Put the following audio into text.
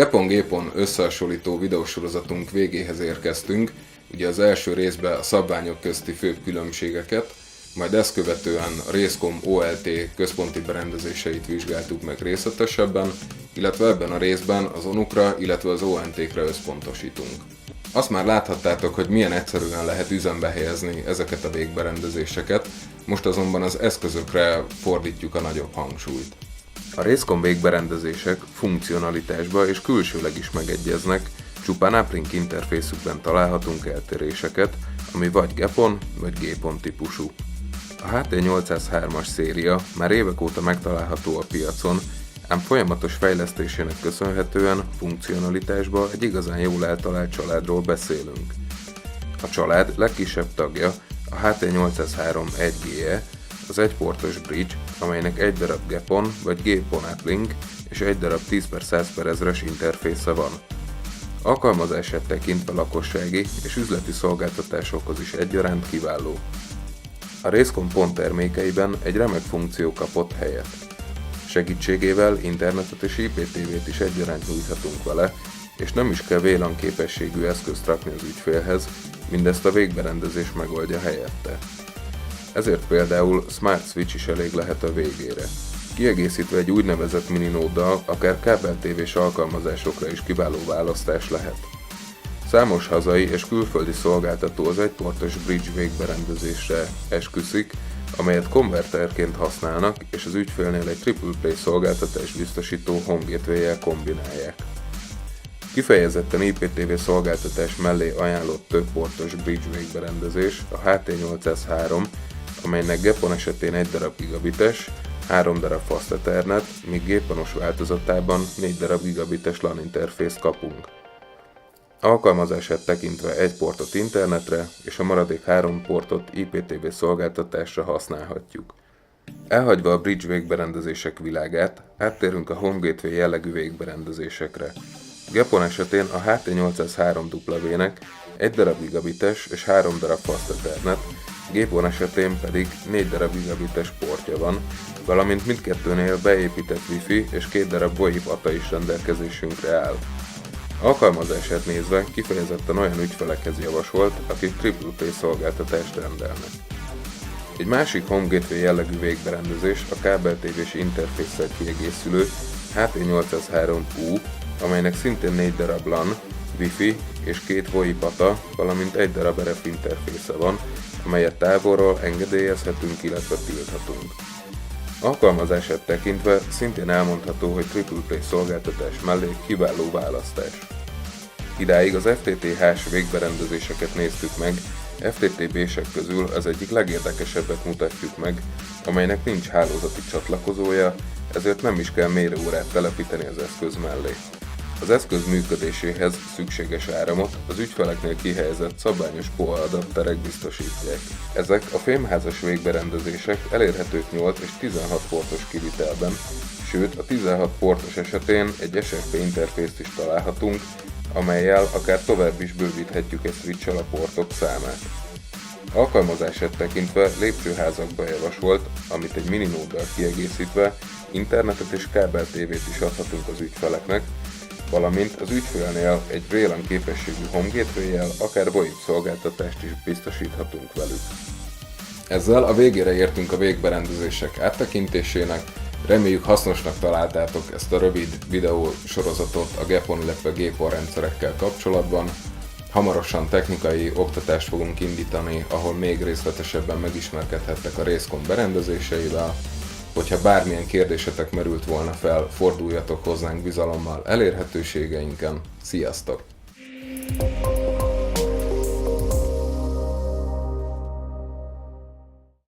Gepon-gépon összehasonlító videósorozatunk végéhez érkeztünk, ugye az első részben a szabványok közti főbb különbségeket, majd ezt követően a Race.com OLT központi berendezéseit vizsgáltuk meg részletesebben, illetve ebben a részben az ONU-kra, illetve az ONT-kre összpontosítunk. Azt már láthattátok, hogy milyen egyszerűen lehet üzembe helyezni ezeket a végberendezéseket, most azonban az eszközökre fordítjuk a nagyobb hangsúlyt. A Race.com végberendezések funkcionalitásba és külsőleg is megegyeznek, csupán uplink interfészükben találhatunk eltéréseket, ami vagy Gepon vagy Gépon típusú. A HT803-as széria már évek óta megtalálható a piacon, ám folyamatos fejlesztésének köszönhetően funkcionalitásba egy igazán jól eltalált családról beszélünk. A család legkisebb tagja a HT803 1GE, az egyportos bridge, amelynek egy darab Gepon vagy Gépon uplink és egy darab 10x100x1000-es interfésze van. Alkalmazását tekintve lakossági és üzleti szolgáltatásokhoz is egyaránt kiváló. A Race.com ponttermékeiben egy remek funkció kapott helyet. Segítségével internetet és IPTV-t is egyaránt nyújthatunk vele, és nem is kell VLAN képességű eszközt rakni az ügyfélhez, mindezt a végberendezés megoldja helyette. Ezért például Smart Switch is elég lehet a végére. Kiegészítve egy úgynevezett mininóddal, akár kábel-tévés alkalmazásokra is kiváló választás lehet. Számos hazai és külföldi szolgáltató az egyportos bridge végberendezésre esküszik, amelyet konverterként használnak, és az ügyfélnél egy Triple Play szolgáltatást biztosító Home Gateway-jel kombinálják. Kifejezetten IPTV szolgáltatás mellé ajánlott többportos bridge végberendezés a HT803, amelynek Gepon esetén 1 darab gigabites, 3 darab Fast Ethernet, míg géponos változatában 4 darab gigabites LAN interfészt kapunk. Alkalmazását tekintve egy portot internetre és a maradék 3 portot IPTV szolgáltatásra használhatjuk. Elhagyva a bridge végberendezések világát, áttérünk a Home Gateway jellegű végberendezésekre. Gepon esetén a HT803W-nek 1 darab gigabites és 3 darab Fast Ethernet, Gépon esetén pedig 4 darab gigabites portja van, valamint mindkettőnél beépített Wi-Fi és 2 darab VoIP ATA is rendelkezésünkre áll. Alkalmazását nézve kifejezetten olyan ügyfelekhez javasolt, akik Triple Play szolgáltatást rendelnek. Egy másik Home Gateway jellegű végberendezés a kábel-tévés interfésszel kiegészülő HT803U, amelynek szintén 4 darab LAN, Wi-Fi és 2 VoIP ATA, valamint 1 darab RF interfésze van, amelyet távolról engedélyezhetünk, illetve tilthatunk. Alkalmazását tekintve szintén elmondható, hogy Triple Play szolgáltatás mellé kiváló választás. Idáig az FTTH-s végberendezéseket néztük meg, FTTB-sek közül az egyik legérdekesebbet mutatjuk meg, amelynek nincs hálózati csatlakozója, ezért nem is kell mérőórát telepíteni az eszköz mellé. Az eszköz működéséhez szükséges áramot az ügyfeleknél kihelyezett szabványos POA adapterek biztosítják. Ezek a fémházas végberendezések elérhetők 8 és 16 portos kivitelben, sőt a 16 portos esetén egy SFP interfészt is találhatunk, amellyel akár tovább is bővíthetjük egy switch-sel a portok számát. Alkalmazását tekintve lépcsőházakba javasolt, amit egy mininóddal kiegészítve internetet és kábel-tévét is adhatunk az ügyfeleknek, valamint az ügyfélnél egy VLAN képességű Home Gateway-jel akár VoIP szolgáltatást is biztosíthatunk velük. Ezzel a végére értünk a végberendezések áttekintésének, reméljük hasznosnak találtátok ezt a rövid videó sorozatot a Gepon, illetve Gépon rendszerekkel kapcsolatban. Hamarosan technikai oktatást fogunk indítani, ahol még részletesebben megismerkedhettek a Race.com berendezéseivel. Hogyha bármilyen kérdésetek merült volna fel, forduljatok hozzánk bizalommal elérhetőségeinken. Sziasztok!